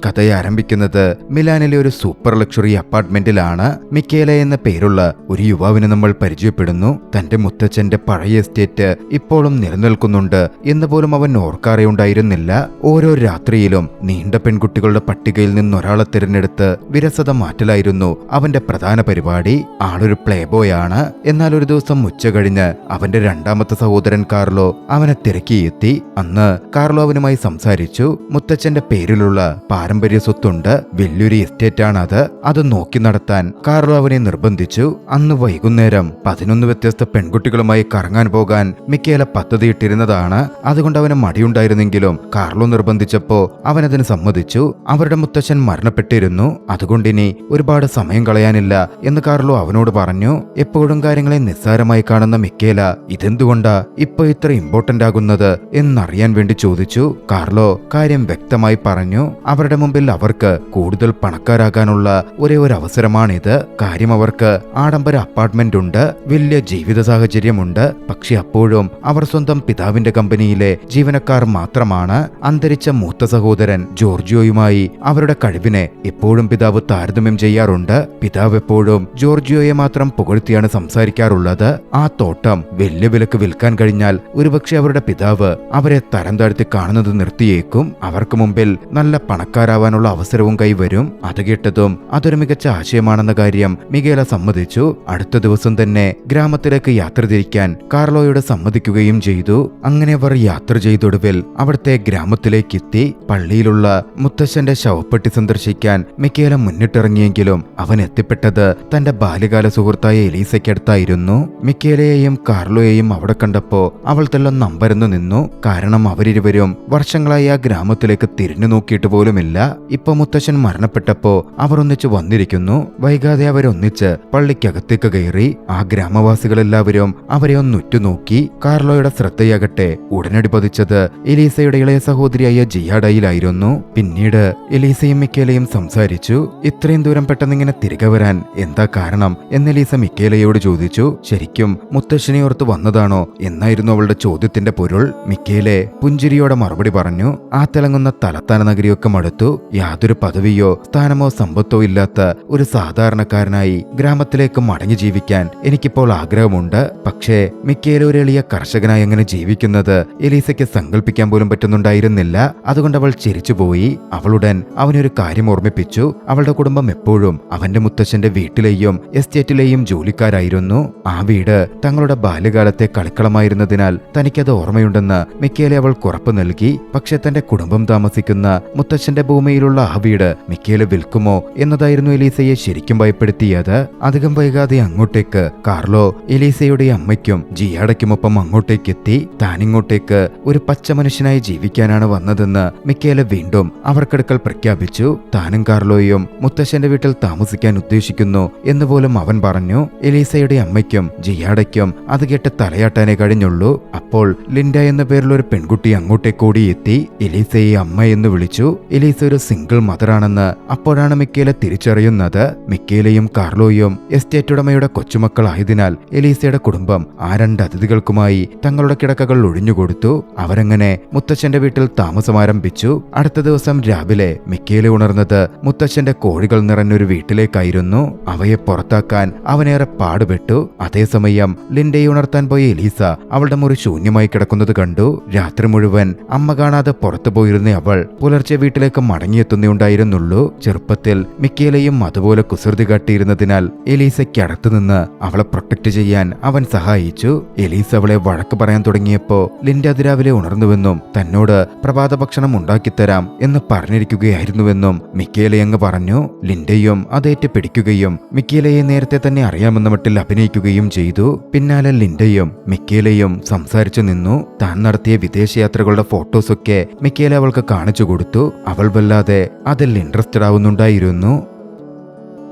കഥ ആരംഭിക്കുന്നത് മിലാനിലെ ഒരു സൂപ്പർ ലക്ഷറി അപ്പാർട്ട്മെന്റിലാണ്. മിക്കേല എന്ന പേരുള്ള ഒരു യുവാവിനെ നമ്മൾ പരിചയപ്പെടുന്നു. തന്റെ മുത്തച്ഛന്റെ പഴയ എസ്റ്റേറ്റ് ഇപ്പോഴും നിലനിൽക്കുന്നുണ്ട് എന്ന് പോലും അവൻ ഓർക്കാറേയുണ്ടായിരുന്നില്ല. ഓരോ രാത്രിയിലും നീണ്ട പെൺകുട്ടികളുടെ പട്ടികയിൽ നിന്നൊരാളെ തിരഞ്ഞെടുത്ത് വിരസത മാറ്റലായിരുന്നു അവന്റെ പ്രധാന പരിപാടി. ആളൊരു പ്ലേ ബോയ് ആണ്. എന്നാൽ ഒരു ദിവസം ഉച്ച കഴിഞ്ഞ് അവന്റെ രണ്ടാമത്തെ സഹോദരൻ കാർലോ അവനെ തിരക്കിയെത്തി. അന്ന് കാർലോ അവനുമായി സംസാരിച്ചു. മുത്തച്ഛന്റെ പേരിലുള്ള പാരമ്പര്യ സ്വത്തുണ്ട്, വലിയൊരു എസ്റ്റേറ്റ് ആണത്. അത് നോക്കി നടത്താൻ കാർലോ അവനെ നിർബന്ധിച്ചു. അന്ന് വൈകുന്നേരം 11 വ്യത്യസ്ത പെൺകുട്ടികളുമായി കറങ്ങാൻ പോകാൻ മിക്കേല പദ്ധതിയിട്ടിരുന്നതാണ്. അതുകൊണ്ട് അവന് മടിയുണ്ടായിരുന്നെങ്കിലും കാർലോ നിർബന്ധിച്ചപ്പോ അവനതിന് സമ്മതിച്ചു. അവരുടെ മുത്തച്ഛൻ മരണപ്പെട്ടിരുന്നു. അതുകൊണ്ടിനി ഒരുപാട് സമയം കളയാനില്ല എന്ന് കാർലോ അവനോട് പറഞ്ഞു. എപ്പോഴും കാര്യങ്ങളെ നിസ്സാരമായി കാണുന്ന മിക്കേല ഇതെന്തുകൊണ്ടാ ഇപ്പൊ ഇത്ര ഇമ്പോർട്ടന്റ് ആകുന്നത് എന്നറിയാൻ വേണ്ടി ചോദിച്ചു. കാർലോ കാര്യം വ്യക്തമായി പറഞ്ഞു. അവരുടെ മുമ്പിൽ അവർക്ക് കൂടുതൽ പണക്കാരാകാനുള്ള ഒരേ ഒരു അവസരമാണിത്. കാര്യം അവർക്ക് ആഡംബര അപ്പാർട്ട്മെന്റ് ഉണ്ട്, വലിയ ജീവിത സാഹചര്യമുണ്ട്. പക്ഷെ അപ്പോഴും അവർ സ്വന്തം പിതാവിന്റെ കമ്പനിയിലെ ജീവനക്കാർ മാത്രമാണ്. അന്തരിച്ച മൂത്ത സഹോദരൻ ജോർജിയോയുമായി അവരുടെ കഴിവിനെ എപ്പോഴും പിതാവ് താരതമ്യം ചെയ്യാറുണ്ട്. പിതാവ് എപ്പോഴും ജോർജിയോയെ മാത്രം പുകഴ്ത്തിയാണ് സംസാരിക്കാറുള്ളത്. ആ തോട്ടം വലിയ വിലക്ക് വിൽക്കാൻ കഴിഞ്ഞാൽ ഒരുപക്ഷെ അവരുടെ പിതാവ് അവരെ തരം താഴ്ത്തി കാണുന്നത് നിർത്തിയേക്കും. അവർക്ക് മുമ്പിൽ നല്ല പണക്കാരാവാനുള്ള അവസരവും കൈവരും. അത് കേട്ടതും അതൊരു മികച്ച ആശയമാണെന്ന കാര്യം മിഗേല സമ്മതിച്ചു. അടുത്ത ദിവസം തന്നെ ഗ്രാമത്തിലേക്ക് യാത്ര തിരിക്കാൻ കാർലോയോട് സമ്മതിക്കുകയും ചെയ്തു. അങ്ങനെ അവർ യാത്ര ചെയ്തൊടുവിൽ അവിടുത്തെ ഗ്രാമത്തിലേക്ക് എത്തി. പള്ളിയിലുള്ള മുത്തശ്ശന്റെ ശവപ്പെട്ടി സന്ദർശിക്കാൻ മിക്കേല മുന്നിട്ടിറങ്ങിയെങ്കിലും അവൻ എത്തിപ്പെട്ടത് തന്റെ ബാല്യകാല സുഹൃത്തായ എലീസയ്ക്കടുത്തായിരുന്നു. മിക്കേലയെയും കാർലോയെയും അവിടെ കണ്ടപ്പോ അവൾ തെല്ലാം നമ്പരന്നു നിന്നു. കാരണം അവരിരുവരും വർഷങ്ങളായി ആ ഗ്രാമത്തിലേക്ക് തിരിഞ്ഞു നോക്കിയിട്ട് പോലുമില്ല. ഇപ്പൊ മുത്തശ്ശൻ മരണപ്പെട്ടപ്പോ അവർ ഒന്നിച്ച് വന്നിരിക്കുന്നു. വൈകാതെ അവരൊന്നിച്ച് പള്ളിക്കകത്തേക്ക് കയറി. ആ ഗ്രാമവാസികളെല്ലാവരും അവരെ ഒന്നുറ്റുനോക്കി. കാർലോയുടെ ശ്രദ്ധയാകട്ടെ ഉടനടി പതിച്ചത് എലീസയുടെ ഇളയ സഹോദരിയായ ജിയാഡയിലായിരുന്നു. പിന്നീട് എലീസയും മിക്കേലയും സംസാരിച്ചു. ഇത്രയും ദൂരം പെട്ടെന്നിങ്ങനെ തിരികെ വരാൻ എന്താ കാരണം എന്ന് എലീസ മിക്കേലയോട് ചോദിച്ചു. ശരിക്കും മുത്തശ്ശനെ ഓർത്ത് വന്നതാണോ എന്നായിരുന്നു അവളുടെ ചോദ്യത്തിന്റെ പൊരുൾ. മിക്കേലെ പുഞ്ചിരിയോടെ മറുപടി പറഞ്ഞു. ആ തിളങ്ങുന്ന തലസ്ഥാന നഗരിയൊക്കെ മടുത്തു. യാതൊരു പദവിയോ സ്ഥാനമോ സമ്പത്തോ ഇല്ലാത്ത ഒരു സാധാരണക്കാരനായി ഗ്രാമത്തിലേക്ക് മടങ്ങി ജീവിക്കാൻ എനിക്കിപ്പോൾ ആഗ്രഹമുണ്ട്. പക്ഷേ മിക്കേല ഒരു എളിയ കർഷകനായി എങ്ങനെ ജീവിക്കുന്നത് എലീസയ്ക്ക് സങ്കല്പിക്കാൻ പോലും പറ്റുന്നുണ്ടായിരുന്നില്ല. അതുകൊണ്ട് അവൾ ചിരിച്ചുപോയി. അവളുടൻ അവനൊരു കാര്യം ഓർമ്മിപ്പിച്ചു. അവളുടെ കുടുംബം എപ്പോഴും അവന്റെ മുത്തശ്ശന്റെ വീട്ടിലെയും എസ്റ്റേറ്റിലെയും ജോലിക്കാരായിരുന്നു. ആ വീട് തങ്ങളുടെ ബാല്യകാലത്തെ കളിക്കളമായിരുന്നതിനാൽ തനിക്കത് ഓർമ്മയുണ്ടെന്ന് മിക്കേലെ അവൾ ഉറപ്പ് നൽകി. പക്ഷെ തന്റെ കുടുംബം താമസിക്കുന്ന മുത്തച്ഛന്റെ ഭൂമിയിലുള്ള ആ വീട് മിക്കേല വിൽക്കുമോ എന്നതായിരുന്നു എലീസയെ ശരിക്കും ഭയപ്പെടുത്തിയത്. അധികം വൈകാതെ അങ്ങോട്ടേക്ക് കാർലോ എലീസയുടെ അമ്മയ്ക്കും ജിയാഡയ്ക്കുമൊപ്പം അങ്ങോട്ടേക്ക് എത്തി. താനിങ്ങോട്ടേക്ക് ഒരു പച്ച മനുഷ്യനായി ജീവിക്കാനാണ് വന്നതെന്ന് മിക്കേല വീണ്ടും അവർക്കടുക്കൽ പ്രഖ്യാപിച്ചു. താനും കാർലോയും മുത്തശ്ശന്റെ വീട്ടിൽ താമസിക്കാൻ ഉദ്ദേശിക്കുന്നു എന്ന് പോലും അവൻ പറഞ്ഞു. എലീസയുടെ അമ്മയ്ക്കും ജിയാഡയ്ക്കും അത് കേട്ട് തലയാട്ടാനേ കഴിഞ്ഞുള്ളൂ. അപ്പോൾ ലിൻഡ എന്ന പേരുള്ള ഒരു പെൺകുട്ടി അങ്ങോട്ടേക്ക് ഓടിയെത്തി. എലീസയെ അമ്മ എന്ന് വിളിച്ചു. എലീസ ഒരു സിംഗിൾ മദറാണെന്ന് അപ്പോഴാണ് മിക്കേല തിരിച്ചറിയുന്നത്. മിക്കേലയും കാർലോയും എസ്റ്റേറ്റ് ഉടമയുടെ കൊച്ചുമക്കളായതിനാൽ എലീസയുടെ കുടുംബം ആ 2 അതിഥികൾക്കുമായി തങ്ങളുടെ കിടക്കകൾ ഒഴിഞ്ഞുകൊടുത്തു. അവരങ്ങനെ മുത്തച്ഛന്റെ വീട്ടിൽ താമസമാരംഭിച്ചു. അടുത്ത ദിവസം രാവിലെ മിക്കേല ഉണർന്നത് മുത്തച്ഛന്റെ കോഴികൾ നിറഞ്ഞൊരു വീട്ടിലേക്കായിരുന്നു. അവയെ പുറത്താക്കാൻ അവനേറെ പാടുപെട്ടു. അതേസമയം ലിൻഡയെ ഉണർത്താൻ പോയ എലീസ അവളുടെ മുറി ശൂന്യമായി കിടക്കുന്നത് കണ്ടു. രാത്രി മുഴുവൻ അമ്മ കാണാതെ പുറത്തു പോയിരുന്ന അവൾ പുലർച്ചെ വീട്ടിലേക്ക് മടങ്ങിയെത്തുന്നുണ്ടായിരുന്നുള്ളൂ. ചെറുപ്പത്തിൽ മിക്കേലയും അതുപോലെ കുസൃതി കാട്ടിയിരുന്നതിനാൽ എലീസയ്ക്ക് അടുത്തുനിന്ന് അവളെ പ്രൊട്ടക്ട് ചെയ്യാൻ അവൻ സഹായിച്ചു. എലീസ അവളെ വഴക്ക് പറയാൻ തുടങ്ങിയപ്പോ ലിൻഡ അതിരാവിലെ ഉണർന്നുവെന്നും തന്നോട് പ്രഭാത ഭക്ഷണം ഉണ്ടാക്കിത്തരാം എന്ന് പറഞ്ഞിരിക്കുകയായിരുന്നുവെന്നും മിക്കേലയങ്ങ് പറഞ്ഞു. ലിൻഡയും അതേറ്റ് പിടിക്കുകയും മിക്കേലയെ നേരത്തെ തന്നെ അറിയാമെന്ന മട്ടിൽ അഭിനയിക്കുകയും ചെയ്തു. പിന്നാലെ ലിൻഡയും മിക്കേലയും സംസാരിച്ചു നിന്നു. താൻ നടത്തിയ വിദേശയാത്രകളുടെ ഫോട്ടോസൊക്കെ മിക്കേല അവൾക്ക് കാണിച്ചു കൊടുത്തു. അവൾ വല്ലാതെ അതിൽ ഇൻട്രസ്റ്റഡ് ആവുന്നുണ്ടായിരുന്നു.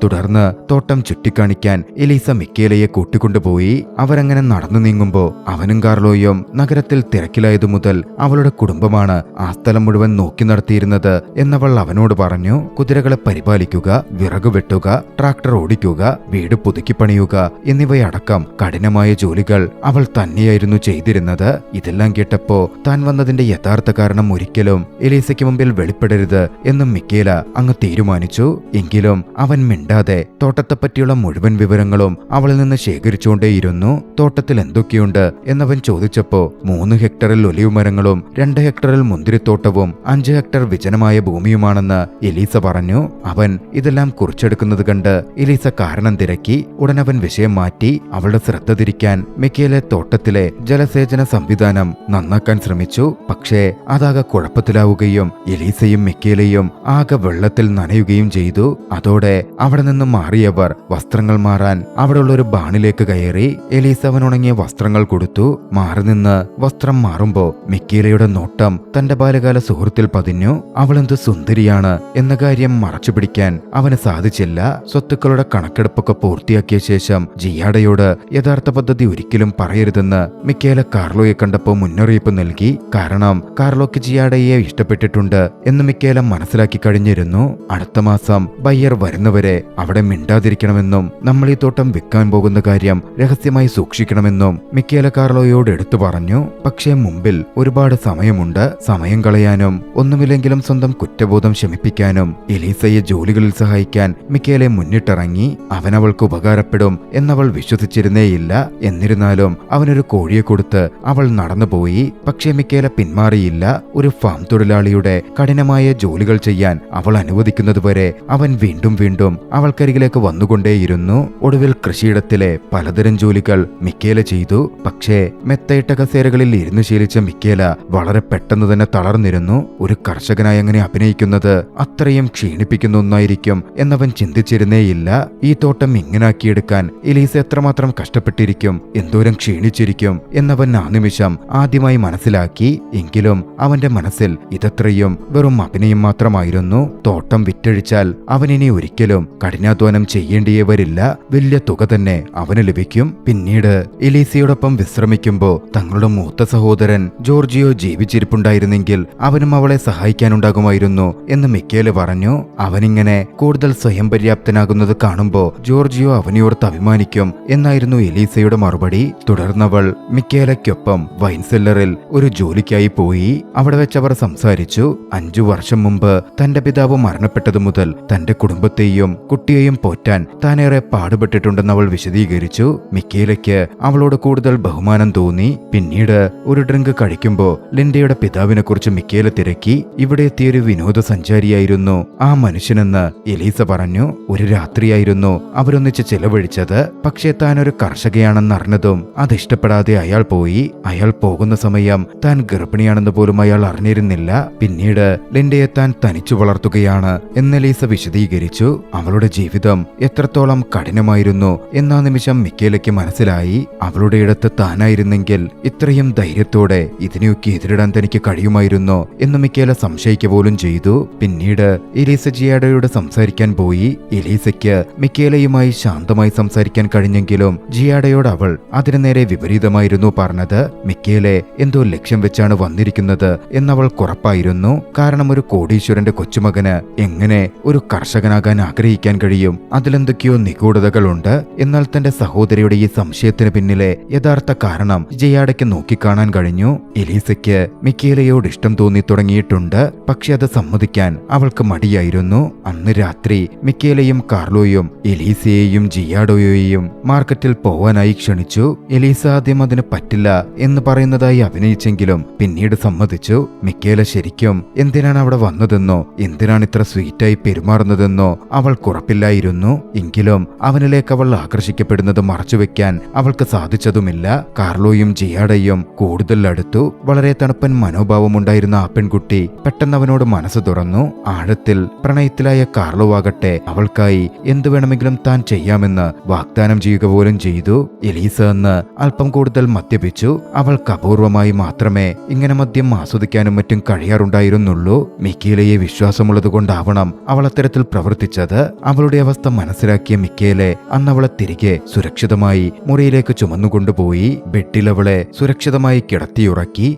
തുടർന്ന് തോട്ടം ചുറ്റിക്കാണിക്കാൻ എലീസ മിക്കേലയെ കൂട്ടിക്കൊണ്ടുപോയി. അവരങ്ങനെ നടന്നു നീങ്ങുമ്പോ അവനും കാർലോയും നഗരത്തിൽ തിരക്കിലായതു മുതൽ അവളുടെ കുടുംബമാണ് ആ സ്ഥലം മുഴുവൻ നോക്കി നടത്തിയിരുന്നത് എന്നവൾ അവനോട് പറഞ്ഞു. കുതിരകളെ പരിപാലിക്കുക, വിറക് വെട്ടുക, ട്രാക്ടർ ഓടിക്കുക, വീട് പുതുക്കി പണിയുക എന്നിവയടക്കം കഠിനമായ ജോലികൾ അവൾ തന്നെയായിരുന്നു ചെയ്തിരുന്നത്. ഇതെല്ലാം കേട്ടപ്പോ താൻ വന്നതിന്റെ യഥാർത്ഥ കാരണം ഒരിക്കലും എലീസയ്ക്ക് മുമ്പിൽ വെളിപ്പെടരുത് എന്നും മിക്കേല അങ്ങ് തീരുമാനിച്ചു. എങ്കിലും അവൻ മിണ്ടാതെ തോട്ടത്തെപ്പറ്റിയുള്ള മുഴുവൻ വിവരങ്ങളും അവളിൽ നിന്ന് ശേഖരിച്ചുകൊണ്ടേയിരുന്നു. തോട്ടത്തിൽ എന്തൊക്കെയുണ്ട് എന്നവൻ ചോദിച്ചപ്പോ 3 ഹെക്ടറിൽ ഒലിവ് മരങ്ങളും 2 ഹെക്ടറിൽ മുന്തിരിത്തോട്ടവും 5 ഹെക്ടർ വിജനമായ ഭൂമിയുമാണെന്ന് എലീസ പറഞ്ഞു. അവൻ ഇതെല്ലാം കുറിച്ചെടുക്കുന്നത് കണ്ട് എലീസ കാരണം തിരക്കി. ഉടനവൻ വിഷയം മാറ്റി അവളുടെ ശ്രദ്ധ തിരിക്കാൻ മിക്കേലെ തോട്ടത്തിലെ ജലസേചന സംവിധാനം നന്നാക്കാൻ ശ്രമിച്ചു. പക്ഷേ അതാകെ കുഴപ്പത്തിലാവുകയും എലീസയും മിക്കേലയും ആകെ വെള്ളത്തിൽ നനയുകയും ചെയ്തു. അതോടെ അവിടെ നിന്ന് മാറിയവർ വസ്ത്രങ്ങൾ മാറാൻ അവിടെയുള്ള ഒരു ബാണിലേക്ക് കയറി. എലീസ അവനുണങ്ങിയ വസ്ത്രങ്ങൾ കൊടുത്തു. മാറി നിന്ന് വസ്ത്രം മാറുമ്പോ മിക്കേലയുടെ നോട്ടം തന്റെ ബാല്യകാല സുഹൃത്തിൽ പതിഞ്ഞു. അവളെന്ത് സുന്ദരിയാണ് എന്ന കാര്യം മറച്ചുപിടിക്കാൻ അവന് സാധിച്ചില്ല. സ്വത്തുക്കളുടെ കണക്കെടുപ്പൊക്കെ പൂർത്തിയാക്കിയ ശേഷം ജിയാഡയോട് യഥാർത്ഥ പദ്ധതി ഒരിക്കലും പറയരുതെന്ന് മിക്കേല കാർലോയെ കണ്ടപ്പോ മുന്നറിയിപ്പ് നൽകി. കാരണം കാർലോക്ക് ജിയാഡയെ ഇഷ്ടപ്പെട്ടിട്ടുണ്ട് എന്ന് മിക്കേല മനസ്സിലാക്കി കഴിഞ്ഞിരുന്നു. അടുത്ത മാസം ബയ്യർ വരുന്നവരെ അവിടെ മിണ്ടാതിരിക്കണമെന്നും നമ്മൾ ഈ തോട്ടം വിൽക്കാൻ പോകുന്ന കാര്യം രഹസ്യമായി സൂക്ഷിക്കണമെന്നും മിക്കേല കാർലോയോട് എടുത്തു പറഞ്ഞു. പക്ഷേ മുമ്പിൽ ഒരുപാട് സമയമുണ്ട്. സമയം കളയാനും ഒന്നുമില്ലെങ്കിലും സ്വന്തം കുറ്റബോധം ശമിപ്പിക്കാനും എലീസയെ ജോലികളിൽ സഹായിക്കാൻ മിക്കേലെ മുന്നിട്ടിറങ്ങി. അവനവൾക്ക് ഉപകാരപ്പെടും എന്നവൾ വിശ്വസിച്ചിരുന്നേയില്ല. എന്നിരുന്നാലും അവനൊരു കോഴിയെ കൊടുത്ത് അവൾ നടന്നുപോയി. പക്ഷേ മിക്കേല പിന്മാറിയില്ല. ഒരു ഫാം തൊഴിലാളിയുടെ കഠിനമായ ജോലികൾ ചെയ്യാൻ അവൾ അനുവദിക്കുന്നതുവരെ അവൻ വീണ്ടും വീണ്ടും അവൾക്കരികിലേക്ക് വന്നുകൊണ്ടേയിരുന്നു. ഒടുവിൽ കൃഷിയിടത്തിലെ പലതരം ജോലികൾ മിക്കേല ചെയ്തു. പക്ഷേ മെത്തയിട്ട കസേരകളിൽ ഇരുന്നു ശീലിച്ച മിക്കേല വളരെ പെട്ടെന്ന് തന്നെ തളർന്നിരുന്നു. ഒരു കർഷകനായി അങ്ങനെ അഭിനയിക്കുന്നത് അത്രയും ക്ഷീണിപ്പിക്കുന്ന ഒന്നായിരിക്കും എന്നവൻ ചിന്തിച്ചിരുന്നേയില്ല. ഈ തോട്ടം ഇങ്ങനാക്കിയെടുക്കാൻ എലീസ എത്രമാത്രം കഷ്ടപ്പെട്ടിരിക്കും, എന്തോരം ക്ഷീണിച്ചിരിക്കും എന്നവൻ ആ നിമിഷം ആദ്യമായി മനസ്സിലാക്കി. എങ്കിലും അവന്റെ മനസ്സിൽ ഇതത്രയും വെറും അഭിനയം മാത്രമായിരുന്നു. തോട്ടം വിറ്റഴിച്ചാൽ അവനിനി ഒരിക്കലും കഠിനാധ്വാനം ചെയ്യേണ്ടിയേ വരില്ല. വലിയ തുക തന്നെ അവന് ലഭിക്കും. പിന്നീട് എലീസയോടൊപ്പം വിശ്രമിക്കുമ്പോ തങ്ങളുടെ മൂത്ത സഹോദരൻ ജോർജിയോ ജീവിച്ചിരിപ്പുണ്ടായിരുന്നെങ്കിൽ അവനും അവളെ സഹായിക്കാനുണ്ടാകുമായിരുന്നു എന്ന് മിക്കേല് പറഞ്ഞു. അവനിങ്ങനെ കൂടുതൽ സ്വയം പര്യാപ്തനാകുന്നത് കാണുമ്പോ ജോർജിയോ അവനെയോർത്ത് അഭിമാനിക്കും എന്നായിരുന്നു എലീസയുടെ മറുപടി. തുടർന്നവൾ മിക്കേലയ്ക്കൊപ്പം വൈൻ സെല്ലറിൽ ഒരു ജോലിക്കായി പോയി. അവിടെ വെച്ചവർ സംസാരിച്ചു. 5 വർഷം മുമ്പ് തന്റെ പിതാവ് മരണപ്പെട്ടതു മുതൽ തന്റെ കുടുംബത്തെയും കുട്ടിയെയും പോറ്റാൻ താനേറെ പാടുപെട്ടിട്ടുണ്ടെന്ന് അവൾ വിശദീകരിച്ചു. മിക്കേലയ്ക്ക് അവളോട് കൂടുതൽ ബഹുമാനം തോന്നി. പിന്നീട് ഒരു ഡ്രിങ്ക് കഴിക്കുമ്പോ ലിൻഡയുടെ പിതാവിനെ കുറിച്ച് മിക്കേല തിരക്കി. ഇവിടെ എത്തിയൊരു വിനോദസഞ്ചാരിയായിരുന്നു ആ മനുഷ്യനെന്ന് എലീസ പറഞ്ഞു. ഒരു രാത്രിയായിരുന്നു അവരൊന്നിച്ച് ചെലവഴിച്ചത്. പക്ഷേ താൻ ഒരു കർഷകയാണെന്ന് അറിഞ്ഞതും അതിഷ്ടപ്പെടാതെ അയാൾ പോയി. അയാൾ പോകുന്ന സമയം താൻ ഗർഭിണിയാണെന്ന് പോലും അയാൾ അറിഞ്ഞിരുന്നില്ല. പിന്നീട് ലിൻഡയെ താൻ തനിച്ചു വളർത്തുകയാണ് എന്ന് എലീസ വിശദീകരിച്ചു. അവളുടെ ജീവിതം എത്രത്തോളം കഠിനമായിരുന്നു എന്നാ നിമിഷം മിക്കേലയ്ക്ക് മനസ്സിലായി. അവളുടെ ഇടത്ത് താനായിരുന്നെങ്കിൽ ഇത്രയും ധൈര്യത്തോടെ ഇതിനെയൊക്കെ എതിരിടാൻ തനിക്ക് കഴിയുമായിരുന്നോ എന്ന് മിക്കേല സംശയിക്കുക പോലും ചെയ്തു. പിന്നീട് എലീസ ജിയാഡയോട് സംസാരിക്കാൻ പോയി. എലീസയ്ക്ക് മിക്കേലയുമായി ശാന്തമായി സംസാരിക്കാൻ കഴിഞ്ഞെങ്കിലും ജിയാഡയോട് അവൾ അതിനു നേരെ വിപരീതമായിരുന്നു പറഞ്ഞത്. മിക്കേലെ എന്തോ ലക്ഷ്യം വെച്ചാണ് വന്നിരിക്കുന്നത് എന്നവൾ ഉറപ്പായിരുന്നു. കാരണം ഒരു കോടീശ്വരന്റെ കൊച്ചുമകന് എങ്ങനെ ഒരു കർഷകനാകാൻ ആഗ്രഹിക്കാൻ കഴിയും? അതിലെന്തൊക്കെയോ നിഗൂഢതകളുണ്ട്. എന്നാൽ തന്റെ സഹോദരിയുടെ ഈ സംശയത്തിന് പിന്നിലെ യഥാർത്ഥ കാരണം ജിയാഡയ്ക്ക് നോക്കിക്കാണാൻ കഴിഞ്ഞു. എലീസയ്ക്ക് മിക്കേലയോട് ഇഷ്ടം തോന്നി തുടങ്ങിയിട്ടുണ്ട്. പക്ഷെ അത് സമ്മതിക്കാൻ അവൾക്ക് മടിയായിരുന്നു. അന്ന് രാത്രി മിക്കേലയും കാർലോയും എലീസയെയും ജിയാഡോയെയും മാർക്കറ്റിൽ പോവാനായി ക്ഷണിച്ചു. എലീസ ആദ്യം അതിന് പറ്റില്ല എന്ന് പറയുന്നതായി അഭിനയിച്ചെങ്കിലും പിന്നീട് സമ്മതിച്ചു. മിക്കേല ശരിക്കും എന്തിനാണ് അവിടെ വന്നതെന്നോ എന്തിനാണ് ഇത്ര സ്വീറ്റായി പെരുമാറുന്നതെന്നോ അവൾക്കുറപ്പില്ലായിരുന്നു. എങ്കിലും അവനിലേക്ക് അവൾ ആകർഷിക്കപ്പെടുന്നത് മറച്ചുവെക്കാൻ അവൾക്ക് സാധിച്ചതുമില്ല. കാർലോയും ജിയാഡയും കൂടുതൽ അടുത്തു. വളരെ തണുപ്പൻ മനോഭാവമുണ്ടായിരുന്ന ആ പെൺകുട്ടി പെട്ടെന്ന് അവനോട് മനസ്സ് തുറന്നു. ആഴത്തിൽ പ്രണയത്തിലായ കാർലോ ആകട്ടെ അവൾക്കായി എന്തു വേണമെങ്കിലും താൻ ചെയ്യാമെന്ന് വാഗ്ദാനം ചെയ്യുക പോലും ചെയ്തു. എലീസ എന്ന് അല്പം കൂടുതൽ മദ്യപിച്ചു. അവൾക്ക് അപൂർവമായി മാത്രമേ ഇങ്ങനെ മദ്യം ആസ്വദിക്കാനും മറ്റും കഴിയാറുണ്ടായിരുന്നുള്ളൂ. മിക്കേലയെ വിശ്വാസമുള്ളതുകൊണ്ടാവണം അവൾ അത്തരത്തിൽ പ്രവർത്തിച്ചത്. അവളുടെ അവസ്ഥ മനസ്സിലാക്കിയ മിക്കേലെ അന്നവളെ തിരികെ സുരക്ഷിതമായി മുറിയിലേക്ക് ചുമന്നുകൊണ്ടുപോയി ബെഡിൽ അവളെ സുരക്ഷിതമായി കിടത്തിയുറക്കി.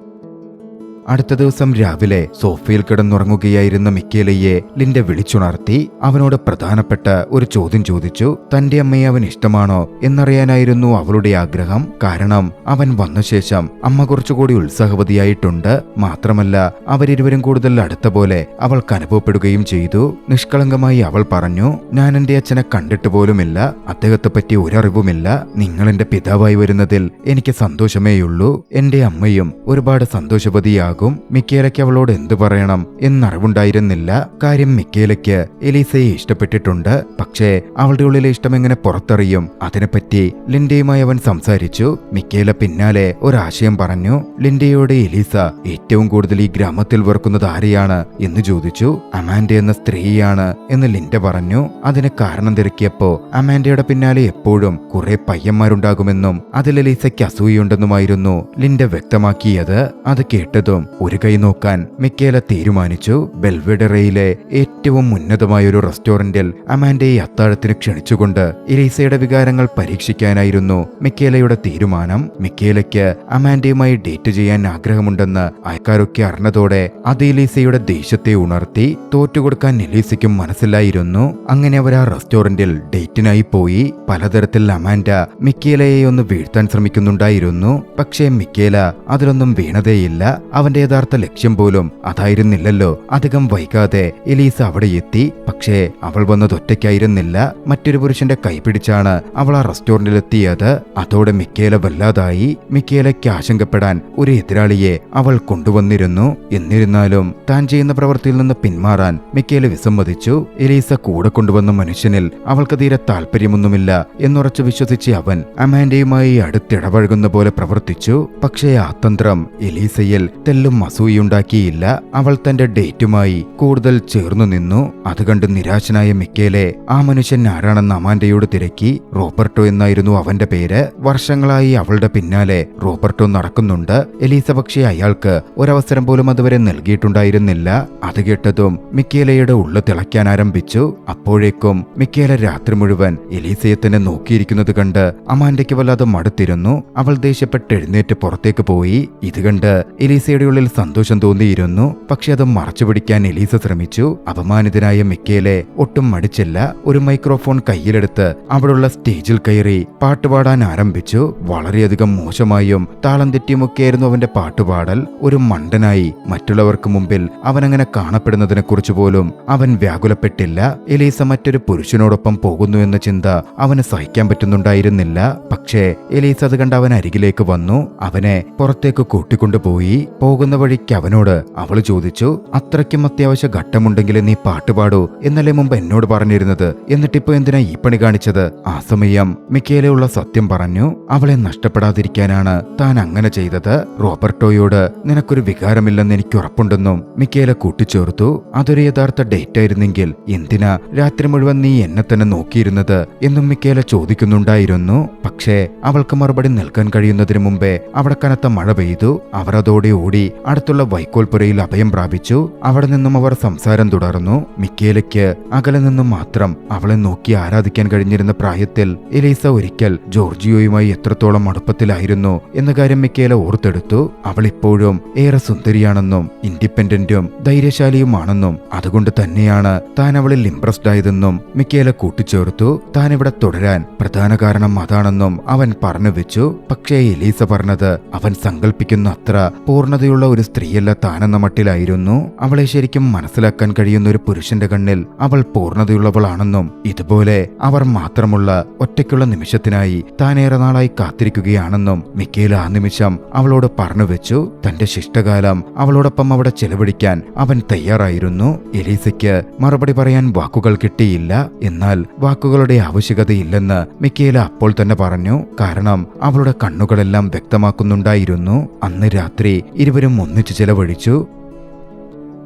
അടുത്ത ദിവസം രാവിലെ സോഫയിൽ കിടന്നുറങ്ങുകയായിരുന്ന മിക്കേലയെ ലിൻഡ വിളിച്ചുണർത്തി. അവനോട് പ്രധാനപ്പെട്ട ഒരു ചോദ്യം ചോദിച്ചു. തന്റെ അമ്മയെ അവൻ ഇഷ്ടമാണോ എന്നറിയാനായിരുന്നു അവളുടെ ആഗ്രഹം. കാരണം അവൻ വന്ന ശേഷം അമ്മ കുറച്ചുകൂടി ഉത്സാഹവതിയായിട്ടുണ്ട്. മാത്രമല്ല അവരിരുവരും കൂടുതൽ അടുത്ത പോലെ അവൾക്ക് അനുഭവപ്പെടുകയും ചെയ്തു. നിഷ്കളങ്കമായി അവൾ പറഞ്ഞു, ഞാൻ എന്റെ അച്ഛനെ കണ്ടിട്ട് പോലുമില്ല, അദ്ദേഹത്തെ പറ്റി ഒരറിവുമില്ല. നിങ്ങൾ എന്റെ പിതാവായി വരുന്നതിൽ എനിക്ക് സന്തോഷമേയുള്ളൂ. എന്റെ അമ്മയും ഒരുപാട് സന്തോഷവതിയാകും. മിക്കേലയ്ക്ക് അവളോട് എന്തു പറയണം എന്നറിവുണ്ടായിരുന്നില്ല. കാര്യം മിക്കേലയ്ക്ക് എലീസയെ ഇഷ്ടപ്പെട്ടിട്ടുണ്ട്. പക്ഷേ അവളുടെ ഉള്ളിലെ ഇഷ്ടം എങ്ങനെ പുറത്തറിയും? അതിനെപ്പറ്റി ലിൻഡയുമായി അവൻ സംസാരിച്ചു. മിക്കേല പിന്നാലെ ഒരാശയം പറഞ്ഞു. ലിൻഡയോട് എലീസ ഏറ്റവും കൂടുതൽ ഈ ഗ്രാമത്തിൽ വെറുക്കുന്നത് ആരെയാണ് എന്ന് ചോദിച്ചു. അമാൻഡ എന്ന സ്ത്രീയാണ് എന്ന് ലിൻഡ പറഞ്ഞു. അതിന് കാരണം തിരക്കിയപ്പോ അമാൻഡയുടെ പിന്നാലെ എപ്പോഴും കുറെ പയ്യന്മാരുണ്ടാകുമെന്നും അതിൽ എലീസയ്ക്ക് അസൂയുണ്ടെന്നുമായിരുന്നു ലിൻഡ വ്യക്തമാക്കിയത്. അത് കേട്ടതും ഒരു കൈ നോക്കാൻ മിക്കേല തീരുമാനിച്ചു. ബെൽവെഡറയിലെ ഏറ്റവും ഉന്നതമായ ഒരു റെസ്റ്റോറന്റിൽ അമാൻഡയെ അത്താഴത്തിന് ക്ഷണിച്ചുകൊണ്ട് എലീസയുടെ വികാരങ്ങൾ പരീക്ഷിക്കാനായിരുന്നു മിക്കേലയുടെ തീരുമാനം. മിക്കേലയ്ക്ക് അമാൻഡയുമായി ഡേറ്റ് ചെയ്യാൻ ആഗ്രഹമുണ്ടെന്ന് അയൽക്കാരൊക്കെ അറിഞ്ഞതോടെ അത് എലീസയുടെ ദേഷ്യത്തെ ഉണർത്തി. തോറ്റുകൊടുക്കാൻ എലീസയ്ക്കും മനസ്സിലായിരുന്നു. അങ്ങനെ അവർ ആ റെസ്റ്റോറന്റിൽ ഡേറ്റിനായി പോയി. പലതരത്തിൽ അമാൻഡ മിക്കേലയെ ഒന്ന് വീഴ്ത്താൻ ശ്രമിക്കുന്നുണ്ടായിരുന്നു. പക്ഷേ മിക്കേല അതിലൊന്നും വീണതേയില്ല. അവന്റെ യഥാർത്ഥ ലക്ഷ്യം പോലും അതായിരുന്നില്ലല്ലോ. അധികം വൈകാതെ എലീസ അവിടെ എത്തി. പക്ഷേ അവൾ വന്നത് ഒറ്റയ്ക്കായിരുന്നില്ല. മറ്റൊരു പുരുഷന്റെ കൈപിടിച്ചാണ് അവൾ ആ റെസ്റ്റോറന്റിലെത്തിയത്. അതോടെ മിക്കേല വല്ലാതായി. മിക്കേലയ്ക്ക് ആശങ്കപ്പെടാൻ ഒരു എതിരാളിയെ അവൾ കൊണ്ടുവന്നിരുന്നു. എന്നിരുന്നാലും താൻ ചെയ്യുന്ന പ്രവൃത്തിയിൽ നിന്ന് പിന്മാറാൻ മിക്കേല വിസമ്മതിച്ചു. എലീസ കൂടെ കൊണ്ടുവന്ന മനുഷ്യനിൽ അവൾക്ക് തീരെ താല്പര്യമൊന്നുമില്ല എന്നുറച്ചു വിശ്വസിച്ച് അവൻ അമാൻഡയുമായി അടുത്തിടപഴകുന്ന പോലെ പ്രവർത്തിച്ചു. പക്ഷേ ആ തന്ത്രം എലീസയിൽ തെല്ലും അസൂയുണ്ടാക്കിയില്ല. അവൾ തന്റെ ഡേറ്റുമായി കൂടുതൽ ചേർന്നു നിന്നു. അത് കണ്ട് നിരാശനായ മിക്കേലെ ആ മനുഷ്യൻ ആരാണെന്ന് അമാൻഡയോട് തിരക്കി. റോബർട്ടോ എന്നായിരുന്നു അവന്റെ പേര്. വർഷങ്ങളായി അവളുടെ പിന്നാലെ റോബർട്ടോ നടക്കുന്നുണ്ട്. എലീസ പക്ഷേ അയാൾക്ക് ഒരവസരം പോലും അതുവരെ നൽകിയിട്ടുണ്ടായിരുന്നില്ല. അത് കേട്ടതും മിക്കേലയുടെ ഉള്ളു തിളയ്ക്കാൻ ആരംഭിച്ചു. അപ്പോഴേക്കും മിക്കേല രാത്രി മുഴുവൻ എലീസയെ തന്നെ നോക്കിയിരിക്കുന്നത് കണ്ട് അമാൻഡയ്ക്ക് വല്ലാതെ മടുത്തിരുന്നു. അവൾ ദേഷ്യപ്പെട്ട് എഴുന്നേറ്റ് പുറത്തേക്ക് പോയി. ഇത് കണ്ട് എലീസയുടെ ഉള്ളിൽ സന്തോഷം തോന്നിയിരുന്നു. പക്ഷെ അത് മറച്ചുപിടിക്കാൻ എലീസ ശ്രമിച്ചു. അപമാനിതനായ മിക്കേലെ ഒട്ടും മടിച്ചില്ല. ഒരു മൈക്രോഫോൺ കയ്യിലെടുത്ത് അവിടുള്ള സ്റ്റേജിൽ കയറി പാട്ടുപാടാൻ ആരംഭിച്ചു. വളരെയധികം മോശമായും താളം തെറ്റിയുമൊക്കെയായിരുന്നു അവന്റെ പാട്ടുപാടൽ. ഒരു മണ്ടനായി മറ്റുള്ളവർക്ക് മുമ്പിൽ അവനങ്ങനെ കാണപ്പെടുന്നതിനെ കുറിച്ച് പോലും അവൻ വ്യാകുലപ്പെട്ടില്ല. എലീസ മറ്റൊരു പുരുഷനോടൊപ്പം പോകുന്നു എന്ന ചിന്ത അവന് സഹിക്കാൻ പറ്റുന്നുണ്ടായിരുന്നില്ല. പക്ഷേ എലീസ അത് കണ്ട് അവൻ അരികിലേക്ക് വന്നു. അവനെ പുറത്തേക്ക് കൂട്ടിക്കൊണ്ടുപോയി. പോകുന്ന വഴിക്ക് അവനോട് അവൾ ചോദിച്ചു, അത്രയ്ക്കും അത്യാവശ്യ ഘട്ടമുണ്ടെങ്കിൽ നീ പാട്ടുപാടൂ എന്നല്ലേ മുമ്പ് എന്നോട് പറഞ്ഞിരുന്നത്? എന്നിട്ടിപ്പോ എന്തിനാ ഈ പണി കാണിച്ചത്? ആ സമയം മിക്കേലയുള്ള സത്യം പറഞ്ഞു. അവളെ നഷ്ടപ്പെടാതിരിക്കാനാണ് താൻ അങ്ങനെ ചെയ്തത്. റോബർട്ടോയോട് നിനക്കൊരു വികാരമില്ലെന്ന് എനിക്ക് ഉറപ്പുണ്ടെന്നും മിക്കേല കൂട്ടിച്ചേർത്തു. അതൊരു യഥാർത്ഥ ഡേറ്റ് ആയിരുന്നെങ്കിൽ എന്തിനാ രാത്രി മുഴുവൻ നീ എന്നെ തന്നെ നോക്കിയിരുന്നത് എന്നും മിക്കേല ചോദിക്കുന്നുണ്ടായിരുന്നു. പക്ഷേ അവൾക്ക് മറുപടി നൽകാൻ കഴിയുന്നതിന് മുമ്പേ അവിടെ കനത്ത മഴ പെയ്തു. അവർ അതോടെ ഓടി അടുത്തുള്ള വൈക്കോൽപ്പുരയിൽ അഭയം പ്രാപിച്ചു. അവിടെ നിന്നും അവർ സംസാരം തുടർന്നു. മിക്കേലയ്ക്ക് അകലെ നിന്നും മാത്രം അവളെ നോക്കി ആരാധിക്കാൻ കഴിഞ്ഞിരുന്ന പ്രായത്തിൽ എലീസ ഒരിക്കൽ ജോർജിയോയുമായി എത്രത്തോളം അടുപ്പത്തിലായിരുന്നു എന്ന കാര്യം മിക്കേല ഓർത്തെടുത്തു. അവൾ ഇപ്പോഴും ഏറെ സുന്ദരിയാണെന്നും ഇൻഡിപെൻഡന്റും ധൈര്യശാലിയുമാണെന്നും അതുകൊണ്ട് തന്നെയാണ് താൻ അവളിൽ ഇംപ്രസ്ഡ് ആയതെന്നും മിക്കേല കൂട്ടിച്ചേർത്തു. താൻ ഇവിടെ തുടരാൻ പ്രധാന കാരണം അതാണെന്നും അവൻ പറഞ്ഞു വെച്ചു. പക്ഷേ എലീസ പറഞ്ഞത് അവൻ സങ്കല്പിക്കുന്ന അത്ര പൂർണ്ണതയുള്ള ഒരു സ്ത്രീയല്ല താനെന്ന മട്ടിലായിരുന്നു. അവളെ ശരിക്കും മനസ്സിലാക്കാൻ കഴിയുന്ന ഒരു പുരുഷന്റെ കണ്ണിൽ അവൾ പൂർണ്ണതയുള്ളവളാണെന്നും ഇതുപോലെ അവർ മാത്രമുള്ള ഒറ്റയ്ക്കുള്ള നിമിഷത്തിനായി താനേറെ നാളായി കാത്തിരിക്കുകയാണെന്നും മിക്കേല ആ നിമിഷം അവളോട് പറഞ്ഞു വെച്ചു. തന്റെ ശിഷ്ടകാലം അവളോടൊപ്പം അവിടെ ചെലവഴിക്കാൻ അവൻ തയ്യാറായിരുന്നു. എലീസയ്ക്ക് മറുപടി പറയാൻ വാക്കുകൾ കിട്ടിയില്ല. എന്നാൽ വാക്കുകളുടെ ആവശ്യകതയില്ലെന്ന് മിക്കേല അപ്പോൾ തന്നെ പറഞ്ഞു. കാരണം അവളുടെ കണ്ണുകളെല്ലാം വ്യക്തമാക്കുന്നുണ്ടായിരുന്നു. അന്ന് രാത്രി ഇരുവരും ഒന്നിച്ചു ചെലവഴിച്ചു.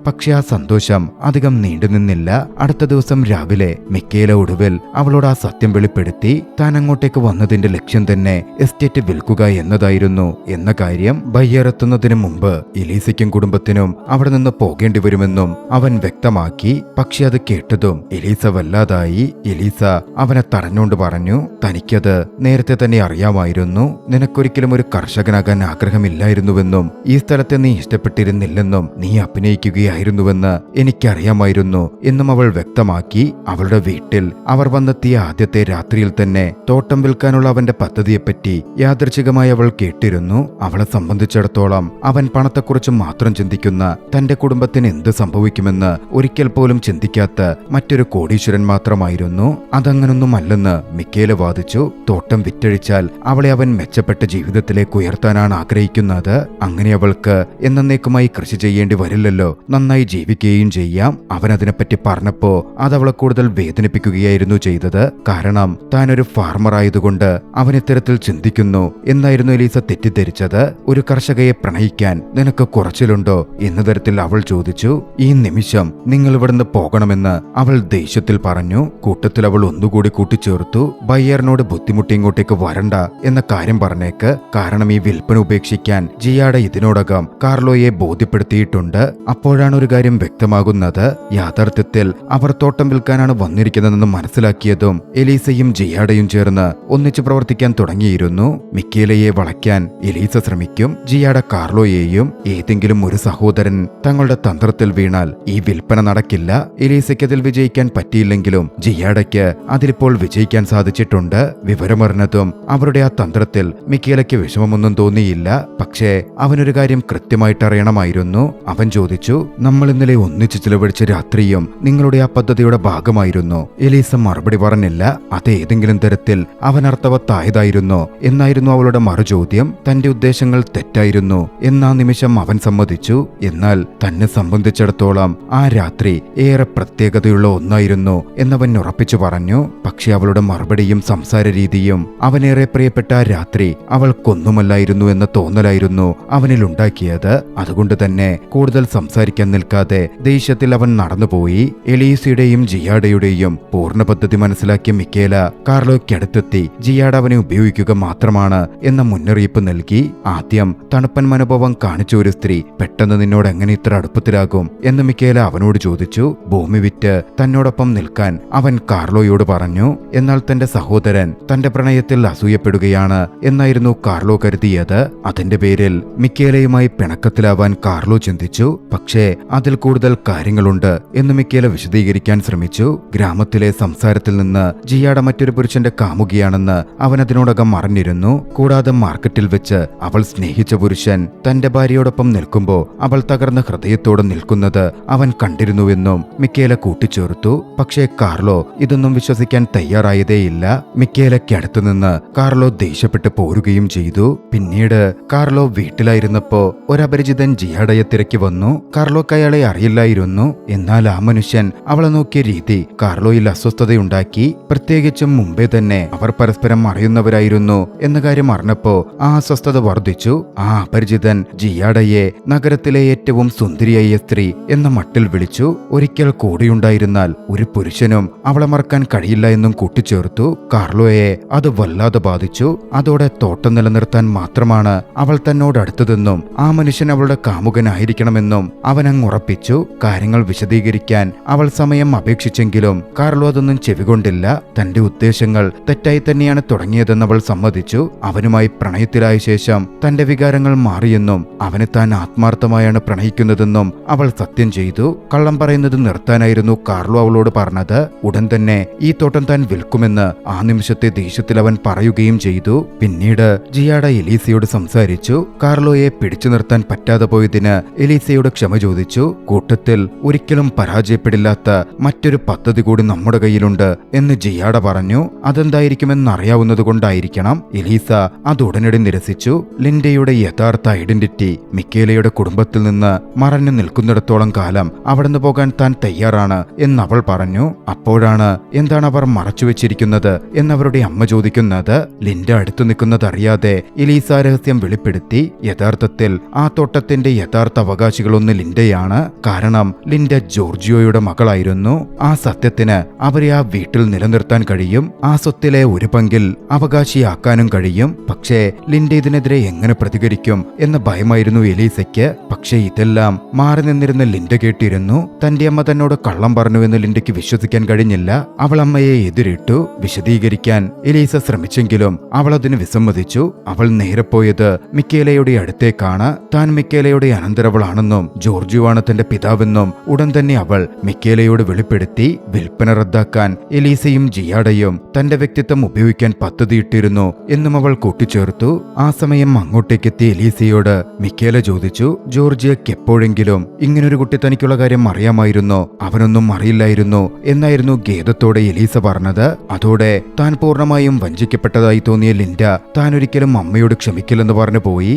പക്ഷെ ആ സന്തോഷം അധികം നീണ്ടുനിന്നില്ല. അടുത്ത ദിവസം രാവിലെ മിക്കേല ഒടുവിൽ അവളോട് ആ സത്യം വെളിപ്പെടുത്തി. താൻ അങ്ങോട്ടേക്ക് വന്നതിന്റെ ലക്ഷ്യം തന്നെ എസ്റ്റേറ്റ് വിൽക്കുക എന്നതായിരുന്നു എന്ന കാര്യം. ബയ്യർ എത്തുന്നതിന് മുമ്പ് എലീസയ്ക്കും കുടുംബത്തിനും അവിടെ നിന്ന് പോകേണ്ടി വരുമെന്നും അവൻ വ്യക്തമാക്കി. പക്ഷെ അത് കേട്ടതും എലീസ വല്ലാതായി. എലീസ അവനെ തടഞ്ഞുകൊണ്ട് പറഞ്ഞു, തനിക്കത് നേരത്തെ തന്നെ അറിയാമായിരുന്നു. നിനക്കൊരിക്കലും ഒരു കർഷകനാകാൻ ആഗ്രഹമില്ലായിരുന്നുവെന്നും ഈ സ്ഥലത്തെ നീ ഇഷ്ടപ്പെട്ടിരുന്നില്ലെന്നും നീ അഭിനയിക്കുകയായിരുന്നുവെന്ന് എനിക്കറിയാമായിരുന്നു എന്നും അവൾ വ്യക്തമാക്കി. അവളുടെ വീട്ടിൽ അവർ വന്നെത്തിയ ആദ്യത്തെ രാത്രിയിൽ തന്നെ തോട്ടം വിൽക്കാനുള്ള അവന്റെ പദ്ധതിയെപ്പറ്റി യാദൃച്ഛികമായി അവൾ കേട്ടിരുന്നു. അവളെ സംബന്ധിച്ചിടത്തോളം അവൻ പണത്തെക്കുറിച്ച് മാത്രം ചിന്തിക്കുന്ന, തന്റെ കുടുംബത്തിന് എന്ത് സംഭവിക്കുമെന്ന് ഒരിക്കൽ പോലും ചിന്തിക്കാത്ത മറ്റൊരു കോടീശ്വരൻ മാത്രമായിരുന്നു. അതങ്ങനൊന്നുമല്ലെന്ന് മിക്കേല വാദിച്ചു. തോട്ടം വിറ്റഴിച്ചാൽ അവളെ അവൻ മെച്ചപ്പെട്ട ജീവിതത്തിലേക്ക് ഉയർത്താനാണ് ആഗ്രഹിക്കുന്നത്. അങ്ങനെ അവൾക്ക് എന്നേക്കുമായി കൃഷി ചെയ്യേണ്ടി വരില്ലല്ലോ, നന്നായി ജീവിക്കുകയും ചെയ്യാം. അവൻ അതിനെപ്പറ്റി പറഞ്ഞപ്പോ അതവളെ കൂടുതൽ വേദനിപ്പിക്കുകയായിരുന്നു ചെയ്തത്. കാരണം താൻ ഒരു ഫാർമർ ആയതുകൊണ്ട് അവൻ ഇത്തരത്തിൽ ചിന്തിക്കുന്നു എന്നായിരുന്നു എലീസ തെറ്റിദ്ധരിച്ചത്. ഒരു കർഷകയെ പ്രണയിക്കാൻ നിനക്ക് കുറച്ചിലുണ്ടോ എന്ന തരത്തിൽ അവൾ ചോദിച്ചു. ഈ നിമിഷം നിങ്ങൾ ഇവിടുന്ന് പോകണമെന്ന് അവൾ ദേഷ്യത്തിൽ പറഞ്ഞു. കൂട്ടത്തിൽ അവൾ ഒന്നുകൂടി കൂട്ടിച്ചേർത്തു, ബയ്യറിനോട് ബുദ്ധിമുട്ടി ഇങ്ങോട്ടേക്ക് വരണ്ട എന്ന കാര്യം പറഞ്ഞേക്ക്. കാരണം ഈ വിൽപ്പന ഉപേക്ഷിക്കാൻ ജിയാഡ ഇതിനോടകം കാർലോയെ ബോധ്യപ്പെടുത്തിയിട്ടുണ്ട്. അപ്പോഴാണ് ഒരു കാര്യം വ്യക്തമാകുന്നത്. യാഥാർത്ഥ്യത്തിൽ അവർ തോട്ടം വിൽക്കാനാണ് വന്നിരിക്കുന്നതെന്ന് മനസ്സിലാക്കിയതും എലീസയും ജിയാഡയും ചേർന്ന് ഒന്നിച്ചു പ്രവർത്തിക്കാൻ തുടങ്ങിയിരുന്നു. മിക്കേലയെ വളയ്ക്കാൻ എലീസ ശ്രമിക്കും, ജിയാഡ കാർലോയെയും. ഏതെങ്കിലും ഒരു സഹോദരൻ തങ്ങളുടെ തന്ത്രത്തിൽ വീണാൽ ഈ വിൽപ്പന നടക്കില്ല. എലീസയ്ക്ക് അതിൽ വിജയിക്കാൻ പറ്റിയില്ലെങ്കിലും ജിയാഡയ്ക്ക് അതിലിപ്പോൾ വിജയിക്കാൻ സാധിച്ചിട്ടുണ്ട്. വിവരമറിഞ്ഞതും അവരുടെ ആ തന്ത്രത്തിൽ മിക്കേലയ്ക്ക് വിഷമമൊന്നും തോന്നിയില്ല. പക്ഷേ അവനൊരു കാര്യം കൃത്യമായിട്ട് അറിയണമായിരുന്നു. അവൻ ചോദിച്ചു, നമ്മൾ ഇന്നലെ ഒന്നിച്ചു ചിലവഴിച്ച രാത്രിയും നിങ്ങളുടെ ആ പദ്ധതിയുടെ ഭാഗമായിരുന്നു? എലീസ മറുപടി പറഞ്ഞില്ല. അതേതെങ്കിലും തരത്തിൽ അവൻ അർത്ഥവത്തായതായിരുന്നോ എന്നായിരുന്നു അവളുടെ മറുചോദ്യം. തന്റെ ഉദ്ദേശങ്ങൾ തെറ്റായിരുന്നു എന്നാ നിമിഷം അവൻ സമ്മതിച്ചു. എന്നാൽ തന്നെ സംബന്ധിച്ചിടത്തോളം ആ രാത്രി ഏറെ പ്രത്യേകതയുള്ള ഒന്നായിരുന്നു എന്നവൻ ഉറപ്പിച്ചു പറഞ്ഞു. പക്ഷെ അവളുടെ മറുപടിയും സംസാര രീതിയും അവനേറെ പ്രിയപ്പെട്ട ആ രാത്രി അവൾക്കൊന്നുമല്ലായിരുന്നു എന്ന തോന്നലായിരുന്നു അവനിലുണ്ടാക്കിയത്. അതുകൊണ്ട് തന്നെ കൂടുതൽ സംസാരിക്കാൻ നിൽക്കാതെ ദേഷ്യത്തിൽ അവൻ നടന്നുപോയി. എലീസയുടെയും ജിയാഡയുടെയും പൂർണ്ണ പദ്ധതി മനസ്സിലാക്കിയ മിക്കേല കാർലോയ്ക്കടുത്തെത്തി ജിയാഡ അവനെ ഉപയോഗിക്കുക മാത്രമാണ് എന്ന മുന്നറിയിപ്പ് നൽകി. ആദ്യം തണുപ്പൻ മനോഭാവം കാണിച്ച ഒരു സ്ത്രീ പെട്ടെന്ന് നിന്നോട് എങ്ങനെ ഇത്ര അടുപ്പത്തിലാകും എന്ന് മിക്കേല അവനോട് ചോദിച്ചു. ഭൂമി വിറ്റ് തന്നോടൊപ്പം നിൽക്കാൻ അവൻ കാർലോയോട് പറഞ്ഞു. എന്നാൽ തന്റെ സഹോദരൻ തന്റെ പ്രണയത്തിൽ അസൂയപ്പെടുകയാണ് എന്നായിരുന്നു കാർലോ കരുതിയത്. അതിന്റെ പേരിൽ മിക്കേലയുമായി പിണക്കത്തിലാവാൻ കാർലോ ചിന്തിച്ചു. പക്ഷേ അതിൽ കൂടുതൽ കാര്യങ്ങളുണ്ട് എന്ന് മിക്കേല വിശദീകരിക്കാൻ ശ്രമിച്ചു. ഗ്രാമത്തിലെ സംസാരത്തിൽ നിന്ന് ജിയാഡ മറ്റൊരു പുരുഷന്റെ കാമുകിയാണെന്ന് അവൻ അതിനോടകം അറിഞ്ഞിരുന്നു. കൂടാതെ മാർക്കറ്റിൽ വെച്ച് അവൾ സ്നേഹിച്ച പുരുഷൻ തന്റെ ഭാര്യയോടൊപ്പം നിൽക്കുമ്പോൾ അവൾ തകർന്ന ഹൃദയത്തോടെ നിൽക്കുന്നത് അവൻ കണ്ടിരുന്നുവെന്നും മിക്കേല കൂട്ടിച്ചേർത്തു. പക്ഷേ കാർലോ ഇതൊന്നും വിശ്വസിക്കാൻ തയ്യാറായതേയില്ല. മിക്കേലയ്ക്കടുത്തു നിന്ന് കാർലോ ദേഷ്യപ്പെട്ട് പോരുകയും ചെയ്തു. പിന്നീട് കാർലോ വീട്ടിലായിരുന്നപ്പോ ഒരപരിചിതൻ ജിയാഡയെ തിരക്കി വന്നു. കാർലോക്ക് അയാളെ അറിയില്ലായിരുന്നു. എന്നാൽ ആ മനുഷ്യൻ അവളെ നോക്കിയ രീതി കാർലോയിൽ അസ്വസ്ഥതയുണ്ടാക്കി. പ്രത്യേകിച്ചും മുമ്പേ തന്നെ അവർ പരസ്പരം അറിയുന്നവരായിരുന്നു എന്ന കാര്യം അറിഞ്ഞപ്പോ ആ അസ്വസ്ഥത വർദ്ധിച്ചു. ആ അപരിചിതൻ ജിയാഡയെ നഗരത്തിലെ ഏറ്റവും സുന്ദരിയായ സ്ത്രീ എന്ന മട്ടിൽ വിളിച്ചു. ഒരിക്കൽ കൂടെയുണ്ടായിരുന്നാൽ ഒരു പുരുഷനും അവളെ മറക്കാൻ കഴിയില്ല എന്നും കൂട്ടിച്ചേർത്തു. കാർലോയെ അത് വല്ലാതെ ബാധിച്ചു. അതോടെ തോട്ടം നിലനിർത്താൻ മാത്രമാണ് അവൾ തന്നോട് അടുത്തതെന്നും ആ മനുഷ്യൻ അവളുടെ കാമുകനായിരിക്കണമെന്നും അവൻ അങ്ങ് ഉറപ്പിച്ചു. കാര്യങ്ങൾ വിശദീകരിക്കാൻ അവൾ സമയം അപേക്ഷിച്ചെങ്കിലും കാർലോ അതൊന്നും ചെവികൊണ്ടില്ല. തന്റെ ഉദ്ദേശങ്ങൾ തെറ്റായി തന്നെയാണ് തുടങ്ങിയതെന്ന് അവൾ സമ്മതിച്ചു. അവനുമായി പ്രണയത്തിലായ ശേഷം തന്റെ വികാരങ്ങൾ മാറിയെന്നും അവനെ താൻ ആത്മാർത്ഥമായാണ് പ്രണയിക്കുന്നതെന്നും അവൾ സത്യം ചെയ്തു. കള്ളം പറയുന്നത് നിർത്താനായിരുന്നു കാർലോ അവളോട് പറഞ്ഞത്. ഉടൻ തന്നെ ഈ തോട്ടം താൻ വിൽക്കുമെന്ന് ആ നിമിഷത്തെ ദേഷ്യത്തിൽ അവൻ പറയുകയും ചെയ്തു. പിന്നീട് ജിയാഡ എലീസയോട് സംസാരിച്ചു. കാർലോയെ പിടിച്ചു നിർത്താൻ പറ്റാതെ പോയതിന് എലീസയോട് ക്ഷമ ചോദിച്ചു. കൂട്ടത്തിൽ ഒരിക്കലും പരാജയപ്പെടില്ലാത്ത മറ്റൊരു പദ്ധതി കൂടി നമ്മുടെ കയ്യിലുണ്ട് എന്ന് ജിയാഡ പറഞ്ഞു. അതെന്തായിരിക്കുമെന്ന് അറിയാവുന്നതുകൊണ്ടായിരിക്കണം. എലീസ അത് ഉടനടി നിരസിച്ചു. ലിൻഡയുടെ യഥാർത്ഥ ഐഡന്റിറ്റി മിക്കേലയുടെ കുടുംബത്തിൽ നിന്ന് മറഞ്ഞു നിൽക്കുന്നിടത്തോളം കാലം അവിടുന്ന് പോകാൻ താൻ തയ്യാറാണ് എന്നവൾ പറഞ്ഞു. അപ്പോഴാണ് എന്താണ് അവർ മറച്ചുവെച്ചിരിക്കുന്നത് എന്നവരുടെ അമ്മ ചോദിക്കുന്നത്. ലിൻഡ അടുത്തു നിൽക്കുന്നതറിയാതെ എലീസ രഹസ്യം വെളിപ്പെടുത്തി. യഥാർത്ഥത്തിൽ ആ തോട്ടത്തിന്റെ യഥാർത്ഥ അവകാശികളൊന്ന് ലിൻഡയാണ്. സത്യമാണ്. കാരണം ലിൻഡ ജോർജിയോയുടെ മകളായിരുന്നു. ആ സത്യത്തിന് അവരെ ആ വീട്ടിൽ നിലനിർത്താൻ കഴിയും. ആ സ്വത്തിലെ ഒരു പങ്കിൽ അവകാശിയാക്കാനും കഴിയും. പക്ഷേ ലിൻഡ ഇതിനെതിരെ എങ്ങനെ പ്രതികരിക്കും എന്ന ഭയമായിരുന്നു എലീസയ്ക്ക്. പക്ഷേ ഇതെല്ലാം മാറി നിന്നിരുന്ന ലിൻഡ കേട്ടിരുന്നു. തന്റെ അമ്മ തന്നോട് കള്ളം പറഞ്ഞുവെന്ന് ലിൻഡയ്ക്ക് വിശ്വസിക്കാൻ കഴിഞ്ഞില്ല. അവൾ അമ്മയെ എതിരിട്ടു. വിശദീകരിക്കാൻ എലീസ ശ്രമിച്ചെങ്കിലും അവൾ അതിന് വിസമ്മതിച്ചു. അവൾ നേരെ പോയത് മിക്കേലയുടെ അടുത്തേക്കാണ്. താൻ മിക്കേലയുടെ അനന്തരവളാണെന്നും ജോർജിയുവാണ് തന്റെ പിതാവെന്നും ഉടൻ തന്നെ അവൾ മിക്കേലയോട് വെളിപ്പെടുത്തി. വിൽപ്പന റദ്ദാക്കാൻ എലീസയും ജിയാഡയും തന്റെ വ്യക്തിത്വം ഉപയോഗിക്കാൻ പദ്ധതിയിട്ടിരുന്നു എന്നും അവൾ കൂട്ടിച്ചേർത്തു. ആ സമയം അങ്ങോട്ടേക്കെത്തിയ എലീസയോട് മിക്കേല ചോദിച്ചു, ജോർജിയക്ക് എപ്പോഴെങ്കിലും ഇങ്ങനൊരു കുട്ടി തനിക്കുള്ള കാര്യം അറിയാമായിരുന്നോ? അവനൊന്നും അറിയില്ലായിരുന്നു എന്നായിരുന്നു ഖേദത്തോടെ എലീസ പറഞ്ഞത്. അതോടെ താൻ പൂർണ്ണമായും വഞ്ചിക്കപ്പെട്ടതായി തോന്നിയ ലിൻഡ താൻ ഒരിക്കലും അമ്മയോട് ക്ഷമിക്കില്ലെന്ന് പറഞ്ഞു പോയി.